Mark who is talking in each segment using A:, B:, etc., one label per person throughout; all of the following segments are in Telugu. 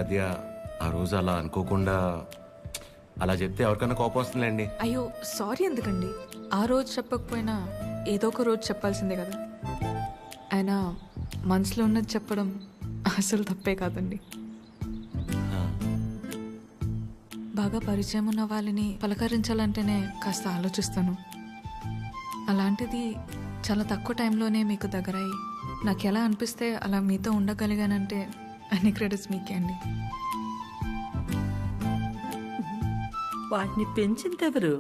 A: ఆద్య, ఆ రోజు అలా అనుకోకుండా అలా చెప్తే ఎవరికైనా కోపం వస్తుందిలేండి.
B: అయ్యో సారీ ఎందుకండి, ఆ రోజు చెప్పకపోయినా ఏదో ఒక రోజు చెప్పాల్సిందే కదా. అయినా మనసులో ఉన్నది చెప్పడం అసలు తప్పే కాదండి. బాగా పరిచయం ఉన్న వాళ్ళని పలకరించాలంటేనే కాస్త ఆలోచిస్తాను. అలాంటిది చాలా తక్కువ టైంలోనే మీకు దగ్గరయ్యి నాకు ఎలా అనిపిస్తే అలా మీతో ఉండగలిగానంటే అన్ని క్రెడిట్స్ మీకే అండి.
C: వాటిని పెంచిందెవరు?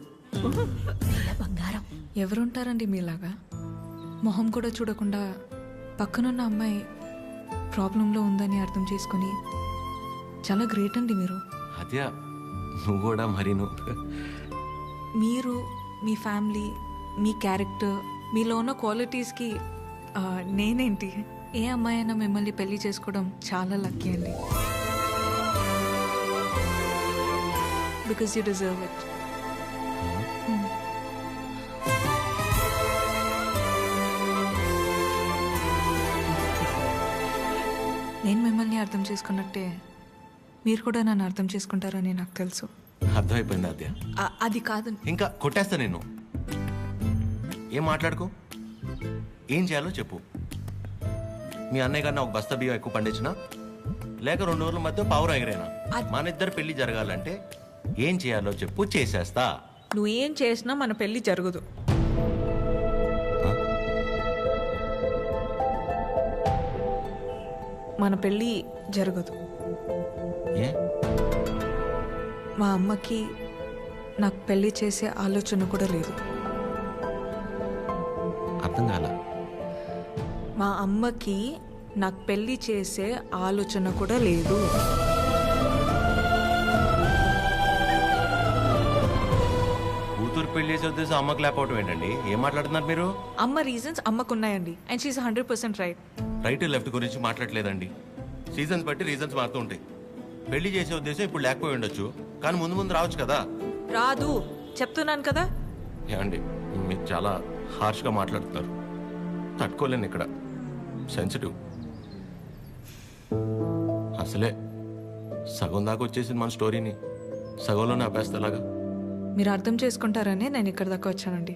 D: బంగారం.
B: ఎవరుంటారండి మీలాగా? మొహం కూడా చూడకుండా పక్కనున్న అమ్మాయి ప్రాబ్లంలో ఉందని అర్థం చేసుకుని చాలా గ్రేట్ అండి మీరు.
A: ఆద్య, నువ్వు కూడా మరి
B: మీరు, మీ ఫ్యామిలీ, మీ క్యారెక్టర్, మీలో ఉన్న క్వాలిటీస్కి నేనేంటి, ఏ అమ్మాయి అయినా మిమ్మల్ని పెళ్లి చేసుకోవడం చాలా లక్కీ అండి. Because you deserve it. నేను మిమ్మల్ని అర్థం చేసుకున్నట్టే మీరు కూడా నన్ను అర్థం చేసుకుంటారని నాకు తెలుసు.
A: అర్థమైపోయింది ఆద్య.
B: అది కాదు,
A: ఇంకా కొట్టేస్తా నేను. ఏం మాట్లాడుకో, ఏం చేయాలో చెప్పు. మీ అన్నయ్య కన్నా ఒక బస్తా బియ్యం ఎక్కువ పండించినా, లేక 2 రోజుల మధ్య పావురం ఎగిరేనా, మన ఇద్దరు పెళ్లి జరగాలంటే ఏం చేయాలో చెప్పు, చేసేస్తా.
B: నువ్వేం చేసినా మన పెళ్లి జరగదు. మన పెళ్ళి జరగదు.
A: ఏ?
B: మా అమ్మకి నాకు పెళ్లి చేసే ఆలోచన కూడా లేదు.
A: అర్థం కాల.
B: మా అమ్మకి నాకు పెళ్లి చేసే ఆలోచన కూడా లేదు.
A: కూతురు పెళ్లి చేసే ఉద్దేశం అమ్మకి లేకపోవటం ఏంటండి? ఏం మాట్లాడుతున్నారు మీరు?
B: అమ్మ రీజన్స్ అమ్మకున్నాయండి, and she's 100% right.
A: Right left గురించి మాట్లాడలేదండి. సీజన్స్ బట్టి రీజన్స్ మారుతూ ఉంటాయి. పెళ్లి చేసే ఉద్దేశం ఇప్పుడు లేకపోయి ఉండొచ్చు, కానీ ముందు ముందు రావచ్చు కదా.
B: రాదు చెప్తున్నాను కదా.
A: ఏమండి, మీరు చాలా హార్ష్గా మాట్లాడుతున్నారు. తట్టుకోలేను ఇక్కడ, సెన్సిటివ్. అసలే సగం దాకా వచ్చేసింది మన స్టోరీని, సగంలోనే ఆపేస్తేలాగా.
B: మీరు అర్థం చేసుకుంటారనే నేను ఇక్కడ దాకా వచ్చానండి.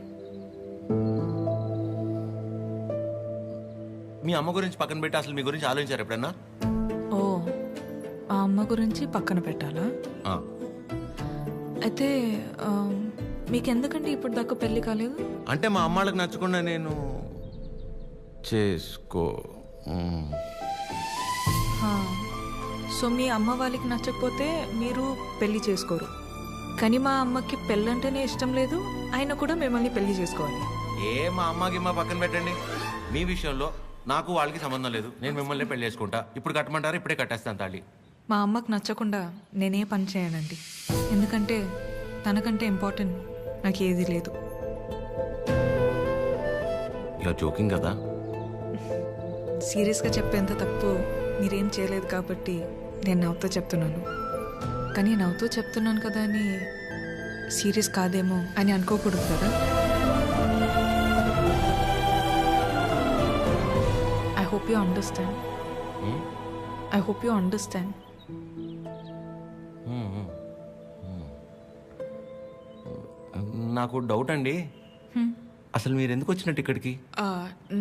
A: మీ అమ్మ గురించి పక్కన పెట్టి అసలు మీ గురించి ఆలోచించారు ఎప్పుడన్నా?
B: ఓ, ఆ అమ్మ గురించి పక్కన పెట్టాలా?
A: ఆ.
B: అయితే మీకెందుకండి ఇప్పుడు దాకా పెళ్లి కాలేదు?
A: అంటే మా అమ్మాళ్ళకి నచ్చకుండా నేను చేసుకో.
B: సో మీ అమ్మ వాళ్ళకి నచ్చకపోతే మీరు పెళ్లి చేసుకోరు, కానీ మా అమ్మకి పెళ్ళంటేనే ఇష్టం లేదు, ఆయన కూడా మిమ్మల్ని పెళ్లి చేసుకోవాలి.
A: మా అమ్మకి మా పక్కన పెట్టండి. మీ విషయంలో నాకు వాళ్ళకి సంబంధం లేదు. నేను మిమ్మల్ని పెళ్లి చేసుకుంటా. ఇప్పుడు కట్టమంటారా? ఇప్పుడే కట్టేస్తాను తాళి.
B: మా అమ్మకి నచ్చకుండా నేనే పని చేయనండి, ఎందుకంటే తనకంటే ఇంపార్టెంట్ నాకు ఏది లేదు.
A: ఇలా జోకింగ్ కదా.
B: సీరియస్గా చెప్పేంత తప్పు మీరేం చేయలేదు కాబట్టి నేను నవ్వుతూ చెప్తున్నాను. కానీ నవ్వుతూ చెప్తున్నాను కదా అని సీరియస్ కాదేమో అని అనుకోకూడదు కదా. I hope you understand. I hope you understand.
A: నాకు డౌట్ అండి, అసలు మీరు ఎందుకు వచ్చినట్టు ఇక్కడికి?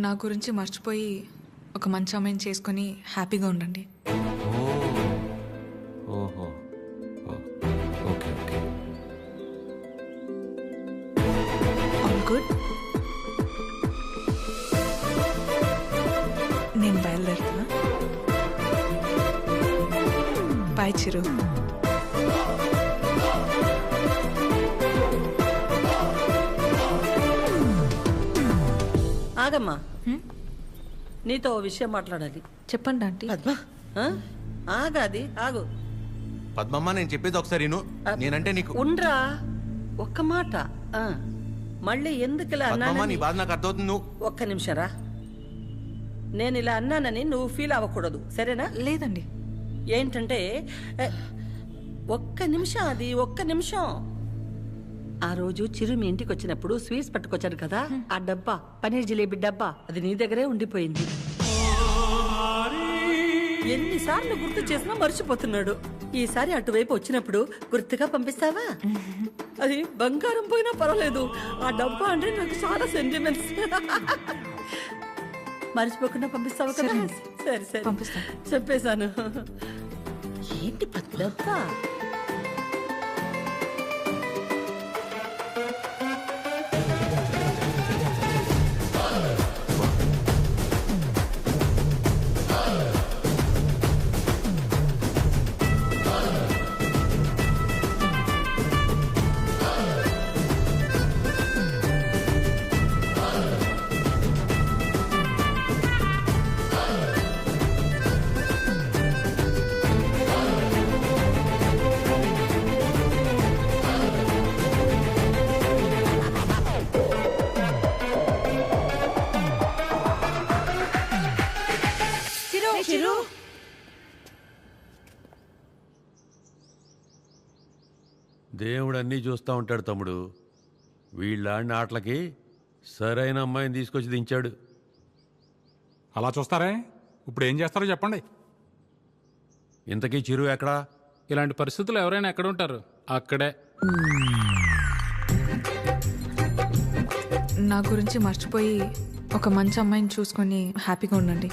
B: నా గురించి మర్చిపోయి ఒక మంచి అమ్మాయిని చేసుకొని హ్యాపీగా ఉండండి.
A: ఓహో, ఓకే ఓకే.
B: All good. నేను బయలుదేరుతున్నా. బాయ్ చిరు.
C: ఆగమ్మా, నీతో ఓ విషయం మాట్లాడాలి.
B: చెప్పండి ఆంటీ.
C: పద్మ, ఆగాది ఆగు.
A: పద్మమ్మ, నేను చెప్పేది ఒకసారి విను. నేనంటే నీకు
C: ఉండ్రా, ఒక్క మాట. మళ్ళీ ఎందుకు ఇలా
A: పద్మమ్మ, నీ
C: అన్నానని
A: బాధ నాకు అర్థమవుతుంది. నువ్వు
C: ఒక్క నిమిషం రా. నేను ఇలా అన్నానని నువ్వు ఫీల్ అవ్వకూడదు, సరేనా?
B: లేదండి.
C: ఏంటంటే ఒక్క నిమిషం, అది ఒక్క నిమిషం. ఆ రోజు చిరు మీ ఇంటికి వచ్చినప్పుడు స్వీట్స్ పట్టుకొచ్చాడు కదా, ఆ డబ్బా, పనీర్ జిలేబీ డబ్బా, అది నీ దగ్గరే ఉండిపోయింది. ఎన్నిసార్లు గుర్తు చేసినా మర్చిపోతున్నాడు. ఈసారి అటువైపు వచ్చినప్పుడు గుర్తుగా పంపిస్తావా? అది బంగారం పోయినా పర్వాలేదు, ఆ డబ్బా అంటే నాకు చాలా సెంటిమెంట్స్. మర్చిపోకుండా పంపిస్తావా కదా? సరే సరే
B: పంపిస్తా.
C: చెప్పేశాను. ఏంటి డబ్బా? చిరు
E: దేవుడు అన్నీ చూస్తూ ఉంటాడు తమ్ముడు. వీళ్ళాడిన ఆటలకి సరైన అమ్మాయిని తీసుకొచ్చి దించాడు.
F: అలా చూస్తారే, ఇప్పుడు ఏం చేస్తారో చెప్పండి.
E: ఇంతకీ చిరు ఎక్కడా?
G: ఇలాంటి పరిస్థితులు ఎవరైనా ఎక్కడ ఉంటారు? అక్కడే.
B: నా గురించి మర్చిపోయి ఒక మంచి అమ్మాయిని చూసుకొని హ్యాపీగా ఉండండి.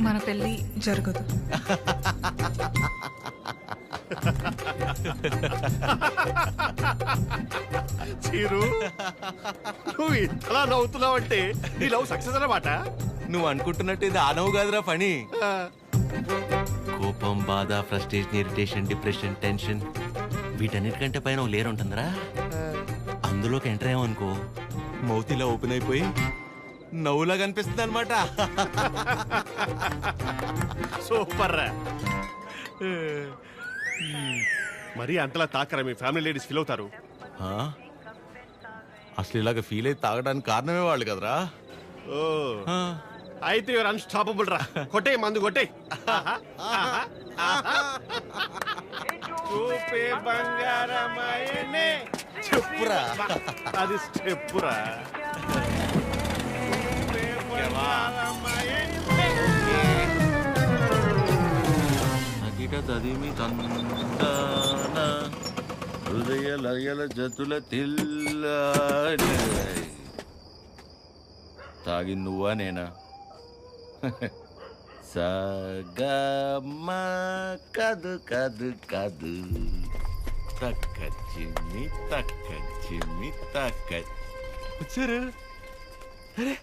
B: మన పెళ్ళి జరగదు.
H: చీరు, నువ్వు ఇంతలా నవ్వుతున్నావంటే నీ లవ్ సక్సెస్ అన్నమాట.
A: నువ్వు అనుకుంటున్నట్టు ఇది ఆనవు కాదురా పని. కోపం, బాధ, ఫ్రస్ట్రేషన్, ఇరిటేషన్, డిప్రెషన్, టెన్షన్ వీటన్నిటికంటే పైన ఒక లేరు ఉంటుందిరా. అందులోకి ఎంటర్ అయ్యామనుకో, మౌతిలా ఓపెన్ అయిపోయి నవ్వులా కనిపిస్తుంది అనమాట.
H: సూపర్ రా. మరి అంతలా తాకరా, మీ ఫ్యామిలీ లేడీస్ ఫీల్ అవుతారు.
A: అసలు ఇలాగ ఫీల్ అయి తాగడానికి కారణమే వాళ్ళు కదరా.
H: ఓ అయితే యువర్ అన్స్టాపబుల్ రా. కొట్టే మందు కొట్టే. చూపే బంగారమాయనే.
A: చెప్పురా.
H: అది స్టెప్పురా.
A: తదిమి తందాన హృదయ లయల జతుల తిల్ల. తాగి నువ్వా నేనా? సగమ కదు కదు కదు తక్క చిమ్మి తక్క వచ్చారు. అరే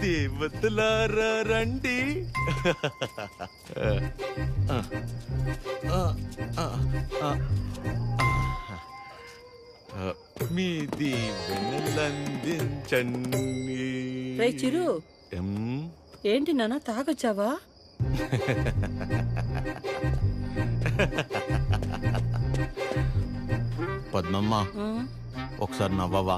A: దేవతలారా రండి. మీ దీవెనలందించండి.
C: రే చిరు, ఏంటి నాన్న తాగొచ్చావా?
A: పద్మమ్మ, ఒకసారి నవ్వవా?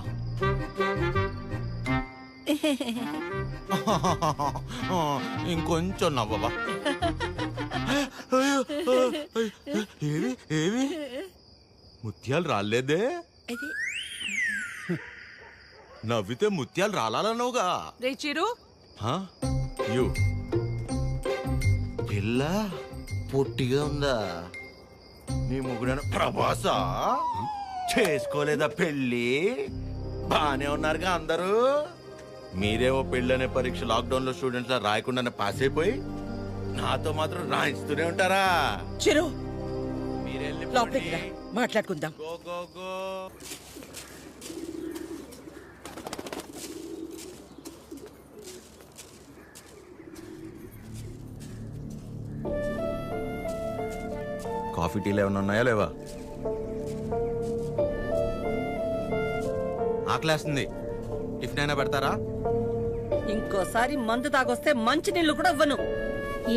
A: ఇంకొంచెం నవ్వవా? ఏవి ఏవి ముత్యాలు రాలేదే? నవ్వితే ముత్యాలు రాలన్నావుగా.
I: రే చిరు,
A: పిల్ల పొట్టిగా ఉందా? నీ ముగ్గురు ప్రభాసా చేసుకోలేదా పెళ్ళి? బానే ఉన్నారుగా అందరూ. మీరేమో పెళ్ళనే పరీక్ష లాక్డౌన్ లో స్టూడెంట్స్ లా రాయకుండానే పాస్ అయిపోయి నాతో మాత్రం రాయిస్తూనే ఉంటారా?
C: చిరు,
A: మీరెళ్ళి
C: లోపలికి రా, మాట్లాడుకుందాం.
A: Go go go. కాఫీ టీలు ఏమైనా ఉన్నాయా లేవా? ఆకలేస్తుంది, టిఫిన్ అయినా పెడతారా?
C: ఇంకోసారి మందు తాగొస్తే మంచి నీళ్లు కూడా ఇవ్వను.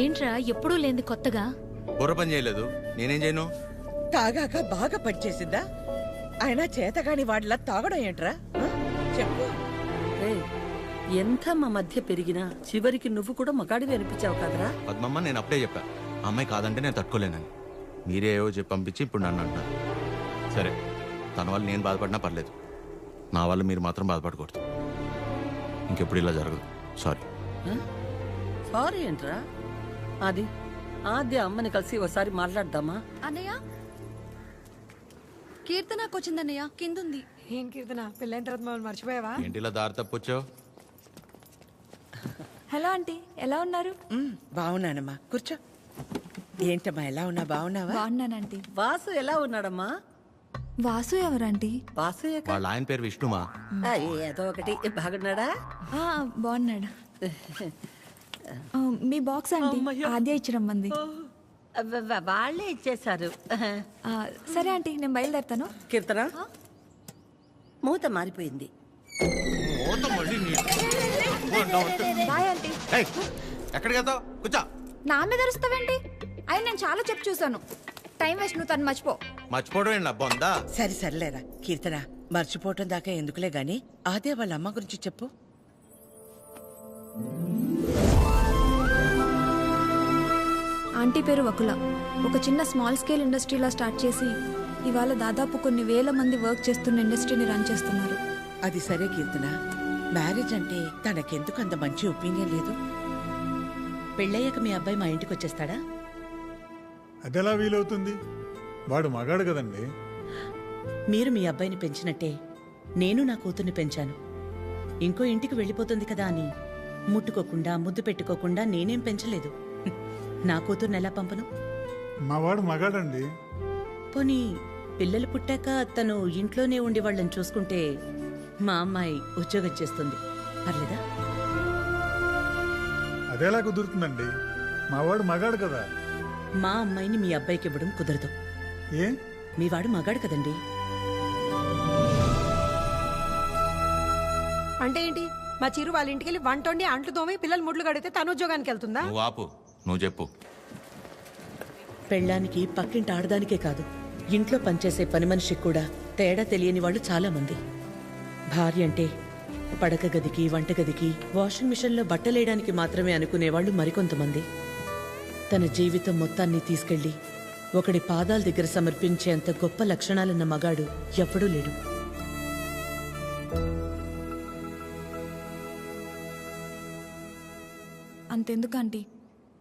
D: ఏంట్రా ఎప్పుడూ లేని కొత్తగా?
A: బుర్ర పని చేయలేదు, నేనేం చేయను?
J: తాగాక బాగా పనిచేసిందా? అయినా చేతగాని వాడిలా తాగడం ఏంట్రా? చెప్పు.
C: ఎంత మా మధ్య పెరిగినా చివరికి నువ్వు కూడా మగాడివి అనిపించావు కదరా?
A: పద్మమ్మ, నేను అప్పుడే చెప్పా ఆ అమ్మాయి కాదంటే నేను తట్టుకోలేనని. మీరే ఏవో చెప్పి పంపించి ఇప్పుడు నన్ను అంటున్నారు. సరే, తన వల్ల నేను బాధపడినా పర్లేదు, నా వల్ల మీరు మాత్రం బాధపడకూడదు. ఇంకెప్పుడు ఇలా జరగదు. సారీ.
C: సారీ ఏంట్రా? అది ఆద్య అమ్మని కలిసి ఒకసారి మాట్లాడదామా?
D: అన్నయ్య కీర్తనకు వచ్చిందన్నయ్య కిందుంది.
I: ఏం కీర్తన పెళ్ళైన తర్వాత మమ్మల్ని మర్చిపోయావా?
A: ఏంటిలా దారి తప్పొచ్చావు?
D: హలో ఆంటీ, ఎలా ఉన్నారు?
J: బాగున్నానమ్మా, కూర్చో. ఏంటమ్మా, ఎలా ఉన్నా? బాగున్నావా?
D: బాగున్నానంటీ.
C: వాసు ఎలా ఉన్నాడమ్మా?
D: వాసు ఎవరంటీ?
C: వాసు
A: వాళ్ళ ఆయన పేరు విష్ణుమా.
C: ఏదో ఒకటి. బాగున్నాడా?
D: బాగున్నాడు. మీ బాక్స్ ఆంటీ ఆద్య ఇచ్చి రమ్మంది.
C: వాళ్ళే ఇచ్చేశారు.
D: సరే ఆంటీ, నేను బయలుదేరుతాను.
C: కీర్తన, మూత మారిపోయింది.
D: Bye aunty.
A: ఎక్కడికి వెళ్తావు? కూర్చో.
D: నా మీద అరుస్తావేంటి? అయి నేను చాలా చెప్పు చూసాను. టైం వేస్ట్, నువ్వు తను మర్చిపో.
A: మర్చిపోవడం ఏంటి బొందా?
J: సరే సర్లేరా కీర్తన, మర్చిపోవటం దాకా ఎందుకులే గాని అదే వాళ్ళ అమ్మ గురించి చెప్పు.
D: ఆంటీ పేరు వకుల. ఒక చిన్న స్మాల్ స్కేల్ ఇండస్ట్రీలా స్టార్ట్ చేసి ఇవాళ దాదాపు కొన్ని వేల మంది వర్క్ చేస్తున్న ఇండస్ట్రీని రన్ చేస్తున్నారు.
J: అది సరే కీర్తన, మ్యారేజ్ అంటే తనకెందుకు అంత మంచి ఒపీనియన్ లేదు?
C: పెళ్ళయ్యాక మీ అబ్బాయి మా ఇంటికి వచ్చేస్తాడా?
K: అదెలా వీలవుతుంది? వాడు మగాడు కదండి.
C: మీరు మీ అబ్బాయిని పెంచినట్టే నేను నా కూతుర్ని పెంచాను. ఇంకో ఇంటికి వెళ్ళిపోతుంది కదా అని ముట్టుకోకుండా ముద్దు పెట్టుకోకుండా నేనేం పెంచలేదు. నా కూతుర్ని ఎలా పంపను?
K: మా వాడు మగాడండి.
C: పోనీ పిల్లలు పుట్టాక తను ఇంట్లోనే ఉండి వాళ్ళని చూసుకుంటే మా అమ్మాయి ఉద్యోగం చేస్తుంది, పర్లేదా?
K: అదెలా కుదురుతుందండి? మా వాడు మగాడు కదా.
C: మా అమ్మాయిని మీ అబ్బాయికి ఇవ్వడం కుదరదు.
K: ఏ?
C: మీ వాడు మగాడు కదండి.
I: అంటే ఏంటి? మా చిరు వాళ్ళ ఇంటికి వెళ్ళి వంట వండి అంట్లు తోమి పిల్లలు ముడ్లు కడితే తను ఉద్యోగానికి వెళ్తుందా?
A: నువ్వు ఆపు, నువ్వు చెప్పు.
C: పెళ్ళానికి పక్కింటి ఆడదానికే కాదు, ఇంట్లో పనిచేసే పని మనిషికి కూడా తేడా తెలియని వాళ్ళు చాలా మంది. భార్య అంటే పడక గదికి, వంటగదికి, వాషింగ్ మిషన్లో బట్టలేయడానికి మాత్రమే అనుకునేవాళ్ళు మరికొంతమంది. తన జీవితం మొత్తాన్ని తీసుకెళ్లి ఒకడి పాదాల దగ్గర సమర్పించేంత గొప్ప లక్షణాలున్న మగాడు ఎప్పుడూ లేడు.
D: అంతెందుకు ఆంటీ,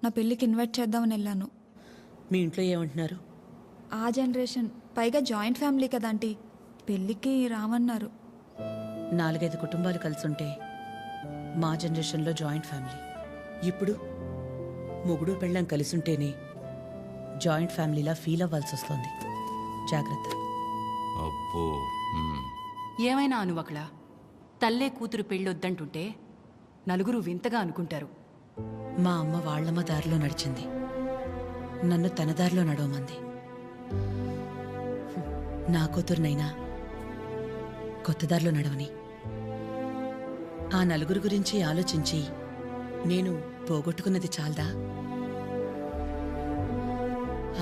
D: నా పెళ్ళికి ఇన్వైట్ చేద్దామని వెళ్ళాను.
C: మీ ఇంట్లో ఏమంటున్నారు?
D: ఆ జనరేషన్, పైగా జాయింట్ ఫ్యామిలీ కదా ఆంటీ, పెళ్ళికి రామన్నారు.
C: 4-5 కుటుంబాలు కలిసుంటే మా జనరేషన్లో జాయింట్ ఫ్యామిలీ. ఇప్పుడు మొగుడు పెళ్ళం కలిసుంటేనే జాయింట్ ఫ్యామిలీలా ఫీల్ అవ్వాల్సి వస్తుంది. జాగ్రత్త.
A: అబ్బో.
L: ఏమైనా అనువకలా తల్లే కూతురు పెళ్ళొద్దంటుంటే నలుగురు వింతగా అనుకుంటారు.
C: మా అమ్మ వాళ్ళమ్మ దారిలో నడిచింది, నన్ను తన దారిలో నడవమంది. నా కూతురునైనా కొత్త దారిలో నడవని. ఆ నలుగురు గురించి ఆలోచించి నేను పోగొట్టుకున్నది చాలదా?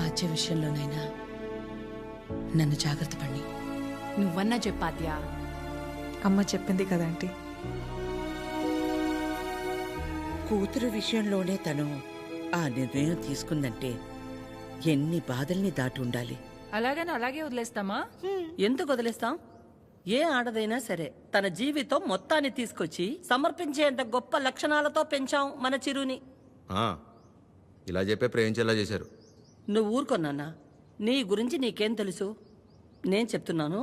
C: ఆచే విషయంలోనైనా నన్ను జాగ్రత్త పడి.
L: నువ్వన్నా చెప్పాద్యా.
B: అమ్మ చెప్పింది కదా ఆంటీ.
J: కూతురు విషయంలోనే తను ఆ నిర్ణయం తీసుకుందంటే ఎన్ని బాధల్ని దాటి ఉండాలి.
I: అలాగని అలాగే వదిలేస్తామా?
C: ఎందుకు వదిలేస్తాం? ఏ ఆడదైనా సరే తన జీవితం మొత్తాన్ని తీసుకొచ్చి సమర్పించేంత గొప్ప లక్షణాలతో పెంచాం మన చిరుని.
A: ఇలా చెప్పే ప్రేమించేలా చేశారు.
C: నువ్వు ఊరుకొన్నానా? నీ గురించి నీకేం తెలుసు? నేను చెప్తున్నాను,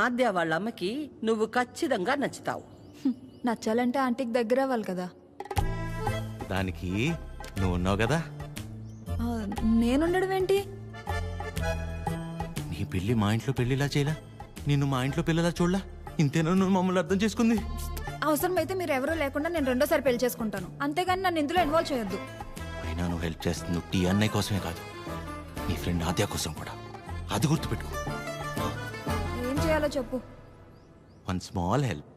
C: ఆద్య వాళ్ళ అమ్మకి నువ్వు ఖచ్చితంగా నచ్చుతావు.
D: నచ్చాలంటే ఆంటీకి దగ్గర అవ్వాలి కదా.
A: దానికి నువ్వు ఉన్నావు కదా.
D: నేనుండడం ఏంటి?
A: నీ పెళ్లి మా ఇంట్లో పెళ్లిలా చేయలా, నిన్ను మా ఇంట్లో పిల్లలా చూడలా. ఇంతేనా నువ్వు మమ్మల్ని అర్థం చేసుకుంది?
D: అవసరమైతే మీరు ఎవరూ లేకుండా నేను రెండోసారి పెళ్లి చేసుకుంటాను, అంతేగాని నన్ను ఇందులో ఇన్వాల్వ్ చేయొద్దు.
A: అయినా నువ్వు హెల్ప్ చేస్తుంది టీ అన్నయ్య కోసమే కాదు, నీ ఫ్రెండ్ ఆద్య కోసం కూడా. అది గుర్తుపెట్టుకో.
D: ఏం చేయాలో చెప్పు.
A: One small help.